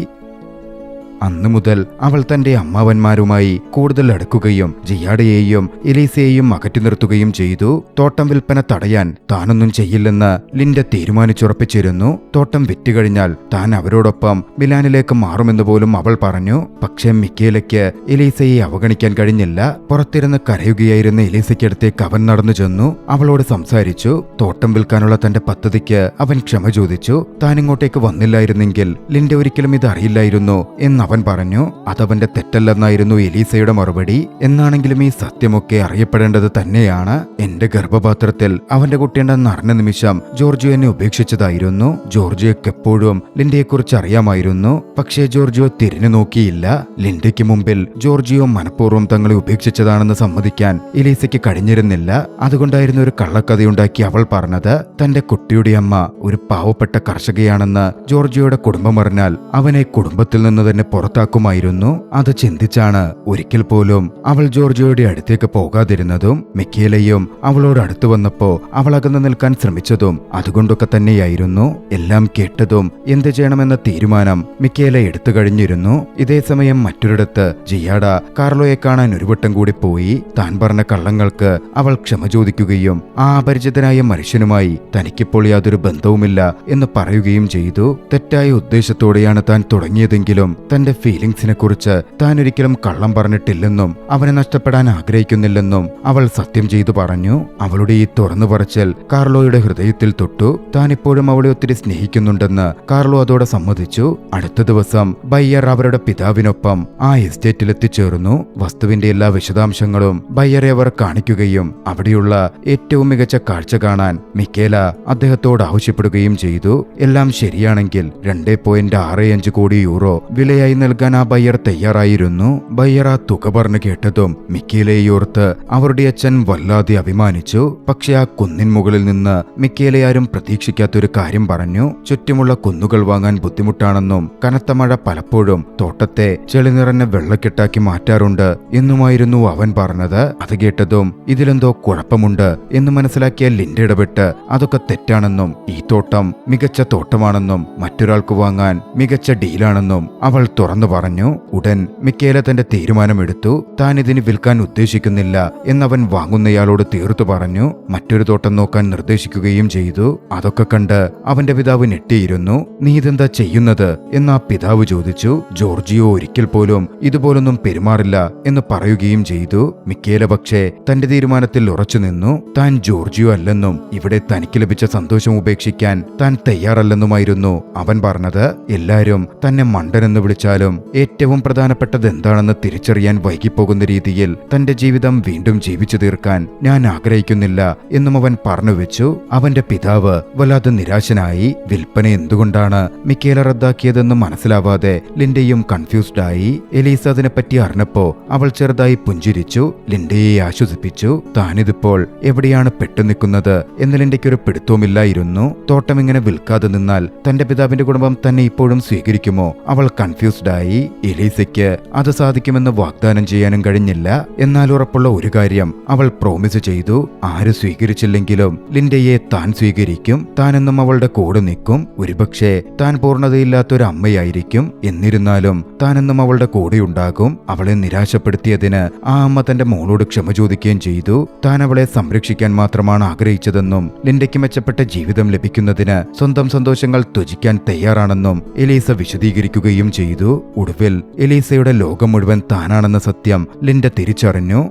അന്നു മുതൽ അവൾ തന്റെ അമ്മാവന്മാരുമായി കൂടുതൽ അടുക്കുകയും ജിയാഡയെയും എലീസയെയും അകറ്റി നിർത്തുകയും ചെയ്തു. തോട്ടം വിൽപ്പന തടയാൻ താനൊന്നും ചെയ്യില്ലെന്ന് ലിൻഡ തീരുമാനിച്ചുറപ്പിച്ചിരുന്നു. തോട്ടം വിറ്റുകഴിഞ്ഞാൽ താൻ അവരോടൊപ്പം മിലാനിലേക്ക് മാറുമെന്ന് പോലും അവൾ പറഞ്ഞു. പക്ഷേ മിക്കേലയ്ക്ക് എലീസയെ അവഗണിക്കാൻ കഴിഞ്ഞില്ല. പുറത്തിരുന്ന് കരയുകയായിരുന്ന എലീസയ്ക്കടുത്തേക്ക് അവൻ നടന്നു ചെന്നു. അവളോട് സംസാരിച്ചു. തോട്ടം വിൽക്കാനുള്ള തന്റെ പദ്ധതിക്ക് അവൻ ക്ഷമ ചോദിച്ചു. താൻ ഇങ്ങോട്ടേക്ക് വന്നില്ലായിരുന്നെങ്കിൽ ലിൻഡ ഒരിക്കലും ഇത് അറിയില്ലായിരുന്നു എന്ന് അവൻ പറഞ്ഞു. അതവന്റെ തെറ്റല്ലെന്നായിരുന്നു എലീസയുടെ മറുപടി. എന്നാണെങ്കിലും ഈ സത്യമൊക്കെ അറിയപ്പെടേണ്ടത് തന്നെയാണ്. എന്റെ ഗർഭപാത്രത്തിൽ അവന്റെ കുട്ടിയുണ്ടെന്ന് അറിഞ്ഞ നിമിഷം ജോർജിയോ എന്നെ ഉപേക്ഷിച്ചതായിരുന്നു. ജോർജിയോക്ക് എപ്പോഴും ലിൻഡയെക്കുറിച്ച് അറിയാമായിരുന്നു. പക്ഷേ ജോർജിയോ തിരിഞ്ഞു നോക്കിയില്ല. ലിൻഡയ്ക്ക് മുമ്പിൽ ജോർജിയോ മനഃപൂർവ്വം തങ്ങളെ ഉപേക്ഷിച്ചതാണെന്ന് സമ്മതിക്കാൻ എലീസയ്ക്ക് കഴിഞ്ഞിരുന്നില്ല. അതുകൊണ്ടായിരുന്നു ഒരു കള്ളക്കഥയുണ്ടാക്കി അവൾ പറഞ്ഞത്. തന്റെ കുട്ടിയുടെ അമ്മ ഒരു പാവപ്പെട്ട കർഷകയാണെന്ന് ജോർജിയോയുടെ കുടുംബം അറിഞ്ഞാൽ അവനെ കുടുംബത്തിൽ നിന്ന് തന്നെ പുറത്താക്കുമായിരുന്നു. അത് ചിന്തിച്ചാണ് ഒരിക്കൽ പോലും അവൾ ജോർജിയോയുടെ അടുത്തേക്ക് പോകാതിരുന്നതും. മിക്കേലയും അവളോട് അടുത്തു വന്നപ്പോ അവൾ അകന്നു നിൽക്കാൻ ശ്രമിച്ചതും അതുകൊണ്ടൊക്കെ തന്നെയായിരുന്നു. എല്ലാം കേട്ടതും എന്ത് ചെയ്യണമെന്ന തീരുമാനം മിക്കേല എടുത്തു കഴിഞ്ഞിരുന്നു. ഇതേസമയം മറ്റൊരിടത്ത് ജിയാഡ കാർലോയെ കാണാൻ ഒരു വട്ടം കൂടി പോയി. താൻ പറഞ്ഞ കള്ളങ്ങൾക്ക് അവൾ ക്ഷമ ചോദിക്കുകയും ആ അപരിചിതനായ മനുഷ്യനുമായി തനിക്കിപ്പോൾ യാതൊരു ബന്ധവുമില്ല എന്ന് പറയുകയും ചെയ്തു. തെറ്റായ ഉദ്ദേശത്തോടെയാണ് താൻ തുടങ്ങിയതെങ്കിലും തന്റെ ഫീലിംഗ്സിനെ കുറിച്ച് താൻ ഒരിക്കലും കള്ളം പറഞ്ഞിട്ടില്ലെന്നും അവനെ നഷ്ടപ്പെടാൻ ആഗ്രഹിക്കുന്നില്ലെന്നും അവൾ സത്യം ചെയ്തു പറഞ്ഞു. അവളുടെ ഈ തുറന്നു പറച്ചിൽ കാർലോയുടെ ഹൃദയത്തിൽ തൊട്ടു. താൻ ഇപ്പോഴും അവളെ ഒത്തിരി സ്നേഹിക്കുന്നുണ്ടെന്ന് കാർലോ അതോടെ സമ്മതിച്ചു. അടുത്ത ദിവസം ബയ്യർ അവരുടെ പിതാവിനൊപ്പം ആ എസ്റ്റേറ്റിൽ എത്തിച്ചേർന്നു. വസ്തുവിന്റെ എല്ലാ വിശദാംശങ്ങളും ബയ്യറെ അവർ കാണിക്കുകയും അവിടെയുള്ള ഏറ്റവും മികച്ച കാഴ്ച കാണാൻ മിക്കേല അദ്ദേഹത്തോട് ആവശ്യപ്പെടുകയും ചെയ്തു. എല്ലാം ശരിയാണെങ്കിൽ 2.65 കോടി യൂറോ വിലയായി നൽകാൻ ആ ബയ്യർ തയ്യാറായിരുന്നു. ബയ്യർ ആ തുക പറഞ്ഞു കേട്ടതും മിക്കേലയോർത്ത് അവരുടെ അച്ഛൻ വല്ലാതെ അഭിമാനിച്ചു. പക്ഷെ ആ കുന്നിൻ മുകളിൽ നിന്ന് മിക്കേല ആരും പ്രതീക്ഷിക്കാത്തൊരു കാര്യം പറഞ്ഞു. ചുറ്റുമുള്ള കുന്നുകൾ വാങ്ങാൻ ബുദ്ധിമുട്ടാണെന്നും കനത്ത മഴ പലപ്പോഴും തോട്ടത്തെ ചെളി നിറഞ്ഞ വെള്ളക്കെട്ടാക്കി മാറ്റാറുണ്ട് എന്നുമായിരുന്നു അവൻ പറഞ്ഞത്. അത് കേട്ടതും ഇതിലെന്തോ കുഴപ്പമുണ്ട് എന്ന് മനസ്സിലാക്കിയ ലിൻഡ ഇടപെട്ട് അതൊക്കെ തെറ്റാണെന്നും ഈ തോട്ടം മികച്ച തോട്ടമാണെന്നും മറ്റൊരാൾക്ക് വാങ്ങാൻ മികച്ച ഡീലാണെന്നും അവൾ തുറന്നു പറഞ്ഞു. ഉടൻ മിക്കേല തന്റെ തീരുമാനമെടുത്തു. താൻ ഇതിന് വിൽക്കാൻ ഉദ്ദേശിക്കുന്നില്ല എന്നവൻ വാങ്ങുന്നയാളോട് തീർത്തു പറഞ്ഞു. മറ്റൊരു തോട്ടം നോക്കാൻ നിർദ്ദേശിക്കുകയും ചെയ്തു. അതൊക്കെ കണ്ട് അവന്റെ പിതാവ് ഞെട്ടിയിരുന്നു. നീ ഇതെന്താ ചെയ്യുന്നത് എന്ന് ആ പിതാവ് ചോദിച്ചു. ജോർജിയോ ഒരിക്കൽ പോലും ഇതുപോലൊന്നും പെരുമാറില്ല എന്ന് പറയുകയും ചെയ്തു. മിക്കേല പക്ഷേ തന്റെ തീരുമാനത്തിൽ ഉറച്ചു നിന്നു. താൻ ജോർജിയോ അല്ലെന്നും ഇവിടെ തനിക്ക് ലഭിച്ച സന്തോഷം ഉപേക്ഷിക്കാൻ താൻ തയ്യാറല്ലെന്നുമായിരുന്നു അവൻ പറഞ്ഞത്. എല്ലാരും തന്നെ മണ്ടനെന്ന് വിളിച്ചാലും ഏറ്റവും പ്രധാനപ്പെട്ടത് എന്താണെന്ന് തിരിച്ചറിയാൻ വൈകിപ്പോകുന്ന രീതിയിൽ തന്റെ ജീവിതം വീണ്ടും ജീവിച്ചു തീർക്കാൻ ഞാൻ ആഗ്രഹിക്കുന്നില്ല എന്നും അവൻ പറഞ്ഞു വെച്ചു. അവന്റെ പിതാവ് വല്ലാതെ നിരാശനായി. വിൽപ്പന എന്തുകൊണ്ടാണ് മിക്കേല റദ്ദാക്കിയതെന്ന് മനസ്സിലാവാതെ ലിൻഡയും കൺഫ്യൂസ്ഡ് ആയി. എലീസ അതിനെപ്പറ്റി അറിഞ്ഞപ്പോ അവൾ ചെറുതായി പുഞ്ചിരിച്ചു. ലിൻഡയെ ആശ്വസിപ്പിച്ചു. താനിതിപ്പോൾ എവിടെയാണ് പെട്ടുനിൽക്കുന്നത് എന്ന് ലിൻഡയ്ക്കൊരു പിടുത്തവുമില്ലായിരുന്നു. തോട്ടം ഇങ്ങനെ വിൽക്കാതെ നിന്നാൽ തന്റെ പിതാവിന്റെ കുടുംബം തന്നെ ഇപ്പോഴും സ്വീകരിക്കുമോ? അവൾ കൺഫ്യൂസ്ഡ് ആയി. എലീസയ്ക്ക് അത് സാധിക്കുമെന്ന് വാഗ്ദാനം ചെയ്യാനും കഴിഞ്ഞില്ല. എന്നാൽ ഉറപ്പുള്ള ഒരു കാര്യം അവൾ പ്രോമിസ് ചെയ്തു. ആര് സ്വീകരിച്ചില്ലെങ്കിലും ലിൻഡയെ താൻ സ്വീകരിക്കും. താനെന്നും അവളുടെ കൂടെ നിൽക്കും. ഒരുപക്ഷെ താൻ പൂർണ്ണതയില്ലാത്തൊരു അമ്മയായിരിക്കും. എന്നിരുന്നാലും താനെന്നും അവളുടെ കൂടെയുണ്ടാകും. അവളെ നിരാശപ്പെടുത്തിയതിന് ആ അമ്മ തന്റെ മോളോട് ക്ഷമ ചോദിക്കുകയും ചെയ്തു. താൻ അവളെ സംരക്ഷിക്കാൻ മാത്രമാണ് ആഗ്രഹിച്ചതെന്നും ലിൻഡയ്ക്ക് മെച്ചപ്പെട്ട ജീവിതം ലഭിക്കുന്നതിന് സ്വന്തം സന്തോഷങ്ങൾ ത്യജിക്കാൻ തയ്യാറാണെന്നും എലീസ വിശദീകരിക്കുകയും ചെയ്തു. ചെയ്തു. ഒടുവിൽ എലീസയുടെ ലോകം മുഴുവൻ താനാണെന്ന സത്യം ലിൻഡ തിരിച്ചറിഞ്ഞു.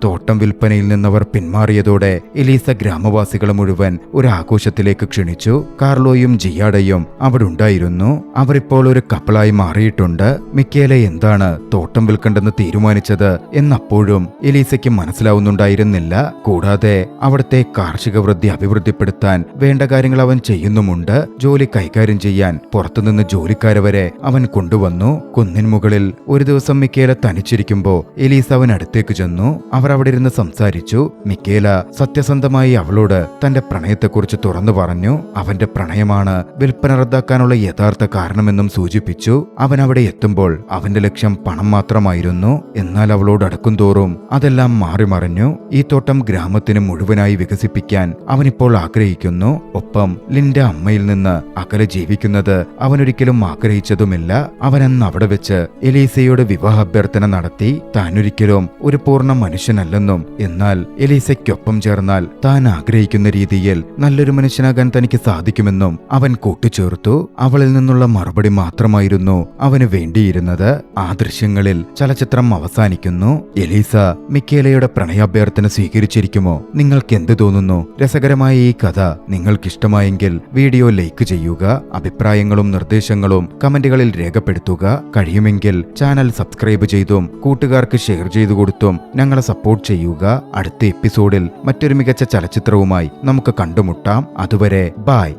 തോട്ടം വിൽപ്പനയിൽ നിന്നവർ പിന്മാറിയതോടെ എലീസ ഗ്രാമവാസികളെ മുഴുവൻ ഒരു ആഘോഷത്തിലേക്ക് ക്ഷണിച്ചു. കാർലോയും ജിയാഡയും അവിടെ ഉണ്ടായിരുന്നു. അവർ ഇപ്പോൾ ഒരു കപ്പിളായി മാറിയിട്ടുണ്ട്. മിക്കേല എന്താണ് തോട്ടം വിൽക്കണ്ടെന്ന് തീരുമാനിച്ചത് എന്നപ്പോഴും എലീസയ്ക്ക് മനസ്സിലാവുന്നുണ്ടായിരുന്നില്ല. കൂടാതെ അവിടുത്തെ കാർഷിക വൃദ്ധി അഭിവൃദ്ധിപ്പെടുത്താൻ വേണ്ട കാര്യങ്ങൾ അവൻ ചെയ്യുന്നുമുണ്ട്. ജോലി കൈകാര്യം ചെയ്യാൻ പുറത്തുനിന്ന് ജോലിക്കാരെ വരെ അവൻ കൊണ്ടുവന്നു. കുന്നിൻ മുകളിൽ ഒരു ദിവസം മിക്കേല തനിച്ചിരിക്കുമ്പോൾ എലീസ അവൻ അടുത്തേക്ക് ചെന്നു. അവർ അവിടെ ഇരുന്ന് സംസാരിച്ചു. മിക്കേല സത്യസന്ധമായി അവളോട് തന്റെ പ്രണയത്തെക്കുറിച്ച് തുറന്നു പറഞ്ഞു. അവന്റെ പ്രണയമാണ് വിൽപ്പന റദ്ദാക്കാനുള്ള യഥാർത്ഥ കാരണമെന്നും സൂചിപ്പിച്ചു. അവൻ അവിടെ എത്തുമ്പോൾ അവന്റെ ലക്ഷ്യം പണം മാത്രമായിരുന്നു. എന്നാൽ അവളോട് അടുക്കും തോറും അതെല്ലാം മാറി മറിഞ്ഞു. ഈ തോട്ടം ഗ്രാമത്തിന് മുഴുവനായി വികസിപ്പിക്കാൻ അവനിപ്പോൾ ആഗ്രഹിക്കുന്നു. ഒപ്പം ലിൻഡ അമ്മയിൽ നിന്ന് അകലെ ജീവിക്കുന്നത് അവനൊരിക്കലും ആഗ്രഹിച്ചതുമില്ല. അവനന്ന് അവിടെ വെച്ച് എലീസയോട് വിവാഹാഭ്യർത്ഥന നടത്തി. താനൊരിക്കലും ഒരു പൂർണ്ണ മനുഷ്യനല്ലെന്നും എന്നാൽ എലീസയ്ക്കൊപ്പം ചേർന്നാൽ താൻ ആഗ്രഹിക്കുന്ന രീതിയിൽ നല്ലൊരു മനുഷ്യനാകാൻ തനിക്ക് സാധിക്കുമെന്നും അവൻ കൂട്ടിച്ചേർത്തു. അവളിൽ നിന്നുള്ള മറുപടി മാത്രമായിരുന്നു അവന് വേണ്ടിയിരുന്നത്. ആ ദൃശ്യങ്ങളിൽ ചലച്ചിത്രം അവസാനിക്കുന്നു. എലീസ മിക്കേലയുടെ പ്രണയാഭ്യർത്ഥന സ്വീകരിച്ചിരിക്കുമോ? നിങ്ങൾക്ക് എന്ത് തോന്നുന്നു? രസകരമായ ഈ കഥ നിങ്ങൾക്കിഷ്ടമായെങ്കിൽ വീഡിയോ ലൈക്ക് ചെയ്യുക. അഭിപ്രായങ്ങളും നിർദ്ദേശങ്ങളും കമന്റുകളിൽ രേഖപ്പെടുത്തുക. കഴിയുമെങ്കിൽ ചാനൽ സബ്സ്ക്രൈബ് ചെയ്തും കൂട്ടുകാർക്ക് ഷെയർ ചെയ്തു കൊടുത്തും ഞങ്ങളെ സപ്പോർട്ട് ചെയ്യുക. അടുത്ത എപ്പിസോഡിൽ മറ്റൊരു മികച്ച ചലച്ചിത്രവുമായി നമുക്ക് കണ്ടുമുട്ടാം. അതുവരെ ബൈ.